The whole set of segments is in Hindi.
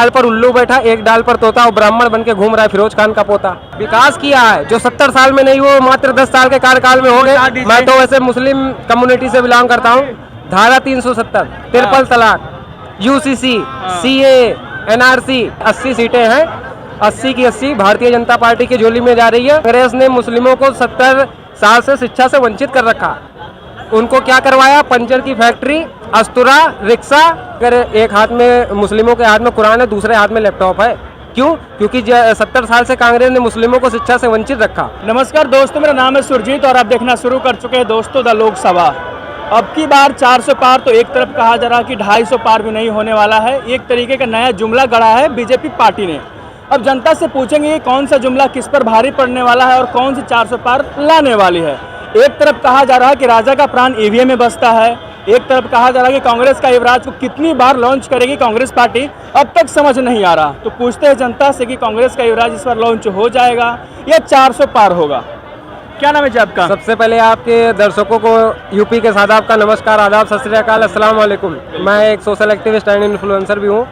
डाल पर उल्लू बैठा, एक डाल पर तोता, और ब्राह्मण बन के घूम रहा है फिरोज खान का पोता। विकास किया है जो 70 साल में नहीं, वो मात्र 10 साल के कार्यकाल में हो गए। मैं तो वैसे मुस्लिम कम्युनिटी से बिलोंग करता हूँ। धारा 370, ट्रिपल तलाक, यूसीसी, सीए, एनआरसी, 80 सीटें हैं। 80 की 80 भारतीय जनता पार्टी की झोली में जा रही है। कांग्रेस ने मुस्लिमों को 70 साल से शिक्षा से वंचित कर रखा। उनको क्या करवाया? पंचर की फैक्ट्री, अस्तुरा, रिक्शा। अगर एक हाथ में मुस्लिमों के हाथ में कुरान है, दूसरे हाथ में लैपटॉप है। क्यों? क्योंकि 70 साल से कांग्रेस ने मुस्लिमों को शिक्षा से वंचित रखा। नमस्कार दोस्तों, मेरा नाम है सुरजीत और आप देखना शुरू कर चुके हैं दोस्तों द लोकसभा। अब की बार 400 पार तो एक तरफ कहा जा रहा है कि 250 पार भी नहीं होने वाला है। एक तरीके का नया जुमला गढ़ा है बीजेपी पार्टी ने। अब जनता से पूछेंगे कौन सा जुमला किस पर भारी पड़ने वाला है और कौन सी 400 पार लाने वाली है। एक तरफ कहा जा रहा है कि राजा का प्राण ईवीएम में बसता है, एक तरफ कहा जा रहा है कि कांग्रेस का युवराज को कितनी बार लॉन्च करेगी कांग्रेस पार्टी, अब तक समझ नहीं आ रहा। तो पूछते हैं जनता से कि कांग्रेस का युवराज इस बार लॉन्च हो जाएगा या 400 पार होगा। क्या नाम है जी आपका? सबसे पहले आपके दर्शकों को यूपी के सादाब का नमस्कार, आदाब, सत श्री अकाल, अस्सलाम वालेकुम। मैं एक सोशल एक्टिविस्ट एंड इन्फ्लुएंसर भी हूँ।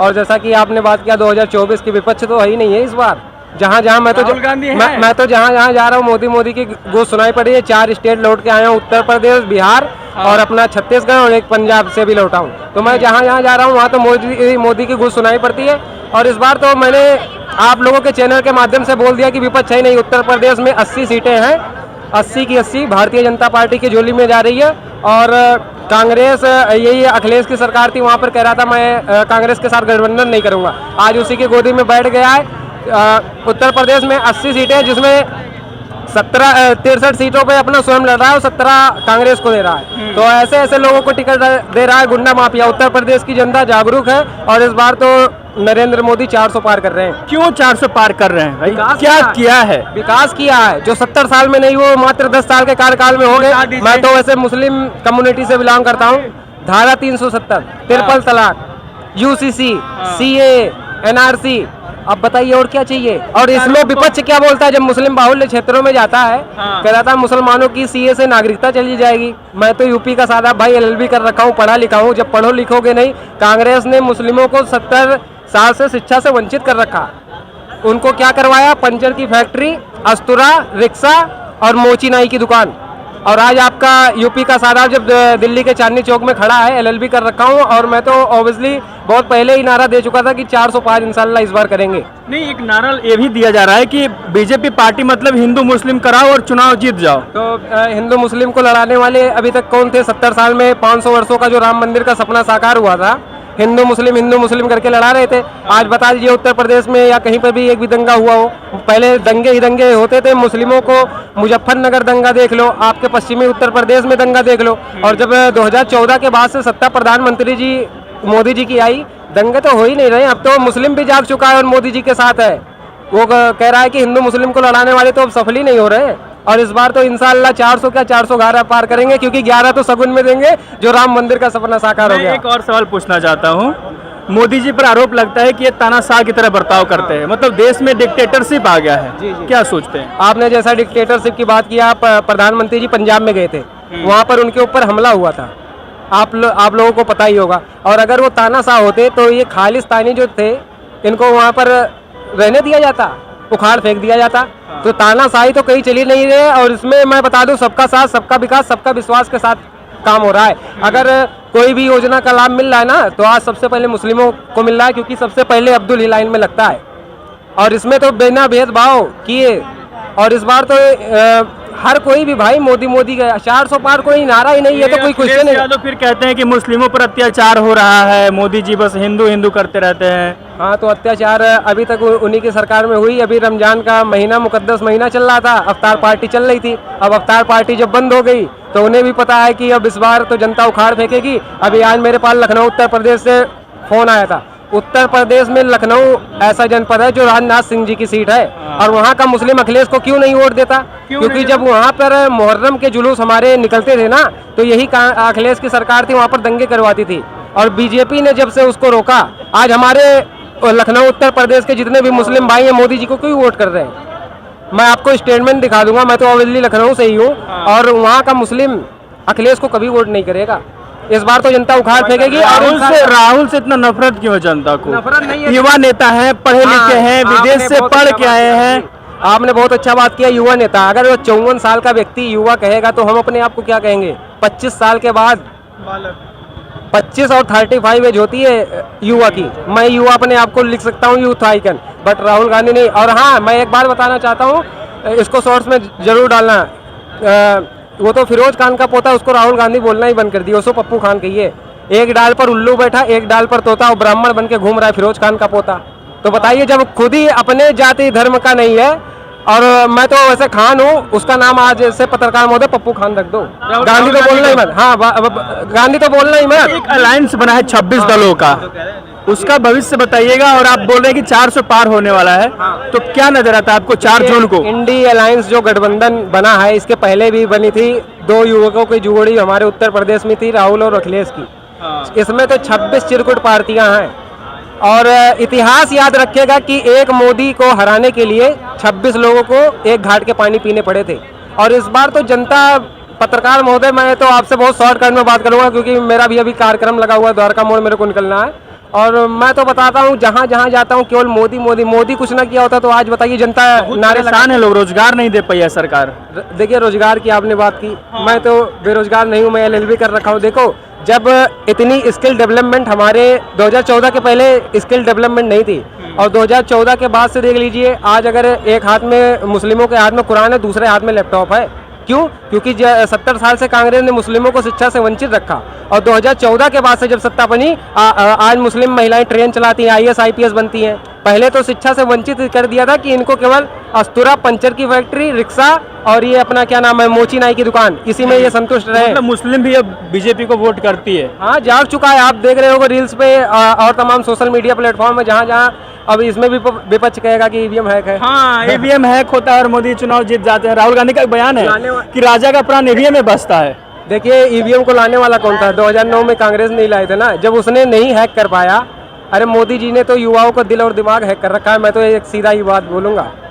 और जैसा कि आपने बात किया 2024 की विपक्ष तो है ही नहीं है इस बार। जहाँ जहाँ मैं तो जहाँ जा रहा हूँ मोदी की गोष्ट सुनाई पड़ी है। 4 स्टेट लौट के आया हूँ, उत्तर प्रदेश, बिहार और अपना छत्तीसगढ़ और एक पंजाब से भी लौटा हूँ। तो मैं जहाँ जा रहा हूँ वहाँ तो मोदी की गोष्ट सुनाई पड़ती है। और इस बार तो मैंने आप लोगों के चैनल के माध्यम से बोल दिया कि विपक्ष है नहीं। उत्तर प्रदेश में 80 सीटें हैं, 80 की 80 भारतीय जनता पार्टी की झोली में जा रही है। और कांग्रेस, यही अखिलेश की सरकार थी, वहाँ पर कह रहा था मैं कांग्रेस के साथ गठबंधन नहीं करूँगा। आज उसी की गोदी में बैठ गया है। उत्तर प्रदेश में 80 सीटें, जिसमें 63 सीटों पे अपना स्वयं लड़ रहा है और 17 कांग्रेस को दे रहा है। तो ऐसे ऐसे लोगों को टिकट दे रहा है गुंडा माफिया। उत्तर प्रदेश की जनता जागरूक है और इस बार तो नरेंद्र मोदी 400 पार कर रहे हैं। क्यों 400 पार कर रहे हैं भाई? क्या किया है? विकास किया है जो 70 साल में नहीं, वो मात्र 10 साल के कार्यकाल में हो गए। मैं तो वैसे मुस्लिम कम्युनिटी से बिलोंग करता हूँ। धारा 370, ट्रिपल तलाक, यूसीसी, सीए, एनआरसी, अब बताइए और क्या चाहिए? और इसमें विपक्ष क्या बोलता है जब मुस्लिम बाहुल्य क्षेत्रों में जाता है? कह रहा था मुसलमानों की सीए से नागरिकता चली जाएगी। मैं तो यूपी का सादा भाई, एलएलबी कर रखा हूँ, पढ़ा लिखा हूँ। जब पढ़ो लिखोगे नहीं, कांग्रेस ने मुस्लिमों को 70 साल से शिक्षा से वंचित कर रखा। उनको क्या करवाया? पंचर की फैक्ट्री, अस्तुरा, रिक्शा और मोची नाई की दुकान। और आज आपका यूपी का सादाब जब दिल्ली के चांदनी चौक में खड़ा है, एलएलबी कर रखा हूँ। और मैं तो ऑब्वियसली बहुत पहले ही नारा दे चुका था कि 400 पार इंशाल्लाह इस बार करेंगे। नहीं, एक नारा ये भी दिया जा रहा है कि बीजेपी पार्टी मतलब हिंदू मुस्लिम कराओ और चुनाव जीत जाओ। तो हिंदू मुस्लिम को लड़ाने वाले अभी तक कौन थे? 70 साल में 500 वर्षों का जो राम मंदिर का सपना साकार हुआ था, हिंदू मुस्लिम करके लड़ा रहे थे। आज बता दीजिए उत्तर प्रदेश में या कहीं पर भी एक भी दंगा हुआ हो? पहले दंगे ही दंगे होते थे। मुस्लिमों को मुजफ्फरनगर दंगा देख लो, आपके पश्चिमी उत्तर प्रदेश में दंगा देख लो। और जब 2014 के बाद से सत्ता प्रधानमंत्री जी मोदी जी की आई, दंगे तो हो ही नहीं रहे। अब तो मुस्लिम भी जाग चुका है और मोदी जी के साथ है। वो कह रहा है कि हिंदू मुस्लिम को लड़ाने वाले तो अब सफल ही नहीं हो रहे। और इस बार तो इंशाल्लाह 400 क्या 411 पार करेंगे, क्योंकि 11 तो सगुन में देंगे जो राम मंदिर का सपना साकार हो गया। एक और सवाल पूछना चाहता हूँ। मोदी जी पर आरोप लगता है कि ये तानाशाह की तरह बर्ताव करते हैं, मतलब देश में डिक्टेटरशिप आ गया है। जी। क्या सोचते हैं? आपने जैसा डिक्टेटरशिप की बात किया, प्रधानमंत्री जी पंजाब में गए थे, वहाँ पर उनके ऊपर हमला हुआ था। आप लोगों को पता ही होगा। और अगर वो तानाशाह होते तो ये खालिस्तानी जो थे, इनको वहाँ पर रहने दिया जाता, उखाड़ फेंक दिया जाता। तो तानाशाही तो कहीं चली नहीं रहे। और इसमें मैं बता दूं, सबका साथ, सबका विकास, सबका विश्वास के साथ काम हो रहा है। अगर कोई भी योजना का लाभ मिल रहा है ना, तो आज सबसे पहले मुस्लिमों को मिल रहा है, क्योंकि सबसे पहले अब्दुल ही लाइन में लगता है। और इसमें तो बिना भेदभाव किए। और इस बार तो हर कोई भी भाई मोदी गया। 400 पार कोई नारा ही नहीं है, तो कोई क्वेश्चन नहीं। तो फिर कहते हैं कि मुस्लिमों पर अत्याचार हो रहा है, मोदी जी बस हिंदू करते रहते हैं। हाँ, तो अत्याचार अभी तक उन्हीं की सरकार में हुई। अभी रमजान का महीना, मुकद्दस महीना चल रहा था, अफ्तार पार्टी चल रही थी। अब अफ्तार पार्टी जब बंद हो गई तो उन्हें भी पता है कि अब इस बार तो जनता उखाड़ फेंकेगी। अभी आज मेरे पास लखनऊ उत्तर प्रदेश से फोन आया था। उत्तर प्रदेश में लखनऊ ऐसा जनपद है जो राजनाथ सिंह जी की सीट है। और वहाँ का मुस्लिम अखिलेश को क्यों नहीं वोट देता? क्योंकि जब वहाँ पर मुहर्रम के जुलूस हमारे निकलते थे ना, तो यही अखिलेश की सरकार थी, वहाँ पर दंगे करवाती थी। और बीजेपी ने जब से उसको रोका, आज हमारे लखनऊ उत्तर प्रदेश के जितने भी मुस्लिम भाई हैं, मोदी जी को क्यों वोट कर रहे हैं? मैं आपको स्टेटमेंट दिखा दूंगा। मैं तो ऑब्वियसली लखनऊ से ही हूँ। और वहाँ का मुस्लिम अखिलेश को कभी वोट नहीं करेगा। इस बार तो जनता उखाड़ फेंकेगी। और राहुल से इतना नफरत क्यों है जनता को? नफरत नहीं है, युवा नेता है, पढ़े लिखे हैं, विदेश से पढ़ के आए हैं। आपने बहुत अच्छा बात किया, युवा नेता। अगर वो 54 साल का व्यक्ति युवा कहेगा तो हम अपने आप को क्या कहेंगे? 25 साल के बाद 25 और 35 एज होती है युवा की। मैं युवा अपने आप को लिख सकता हूँ youth icon, but Rahul Gandhi नहीं। और हाँ, मैं एक बात बताना चाहता हूँ, इसको शॉर्ट्स में जरूर डालना। वो तो फिरोज खान का पोता, उसको राहुल गांधी बोलना ही बंद कर दिया, उसको पप्पू खान कहिए। एक डाल पर उल्लू बैठा, एक डाल पर तोता, और ब्राह्मण बन के घूम रहा है फिरोज खान का पोता। तो बताइए, जब खुद ही अपने जाति धर्म का नहीं है। और मैं तो वैसे खान हूँ, उसका नाम आज से पत्रकार महोदय पप्पू खान रख दो। गांधी तो बोलना ही मत। हाँ, गांधी तो बोलना ही मत। एक अलायंस बना है 26 दलों का, उसका भविष्य बताइएगा। और आप बोल रहे हैं कि 400 पार होने वाला है, तो क्या नजर आता है आपको 4 जून को? इंडी अलायंस जो गठबंधन बना है, इसके पहले भी बनी थी। 2 युवकों की जोड़ी हमारे उत्तर प्रदेश में थी, राहुल और अखिलेश की। इसमें तो 26 चिरकुट पार्टियां हैं। और इतिहास याद रखेगा कि एक मोदी को हराने के लिए 26 लोगों को एक घाट के पानी पीने पड़े थे। और इस बार तो जनता, पत्रकार महोदय, मैं तो आपसे बहुत शॉर्टकट में बात करूंगा, क्योंकि मेरा भी अभी कार्यक्रम लगा हुआ है, द्वारका मोड़ मेरे को निकलना है। और मैं तो बताता हूँ, जहाँ जहाँ जाता हूँ केवल मोदी मोदी मोदी। कुछ ना किया होता तो आज बताइए जनता नारे परेशान है लोग, रोजगार नहीं दे पाई है सरकार। देखिए, रोजगार की आपने बात की। मैं तो बेरोजगार नहीं हूँ, मैं LLB कर रखा हूँ। देखो, जब इतनी स्किल डेवलपमेंट हमारे 2014 के पहले स्किल डेवलपमेंट नहीं थी, और 2014 के बाद से देख लीजिए, आज अगर एक हाथ में मुस्लिमों के हाथ में कुरान है, दूसरे हाथ में लैपटॉप है। क्यों? क्योंकि 70 साल से कांग्रेस ने मुस्लिमों को शिक्षा से वंचित रखा। और 2014 के बाद से जब सत्ता बनी, आज मुस्लिम महिलाएं ट्रेन चलाती हैं, IAS IPS बनती हैं। पहले तो शिक्षा से वंचित कर दिया था कि इनको केवल अस्तुरा, पंचर की फैक्ट्री, रिक्शा और ये अपना क्या नाम है, मोची नाई की दुकान, इसी में ये संतुष्ट रहे। मतलब मुस्लिम भी अब बीजेपी को वोट करती है। हाँ, जाग चुका है। आप देख रहे होगे रील्स पे और तमाम सोशल मीडिया प्लेटफॉर्म में, जहाँ जहाँ अब इसमें भी विपक्ष कहेगा कि EVM हैक है। हाँ, EVM हैक होता है और मोदी चुनाव जीत जाते हैं। राहुल गांधी का एक बयान है कि राजा का प्राण EVM में बसता है। देखिए, EVM को लाने वाला कौन था? 2009 में कांग्रेस नहीं लाए थे ना, जब उसने नहीं हैक कर पाया। अरे मोदी जी ने तो युवाओं का दिल और दिमाग हैक कर रखा है। मैं तो एक सीधा ही बात बोलूंगा।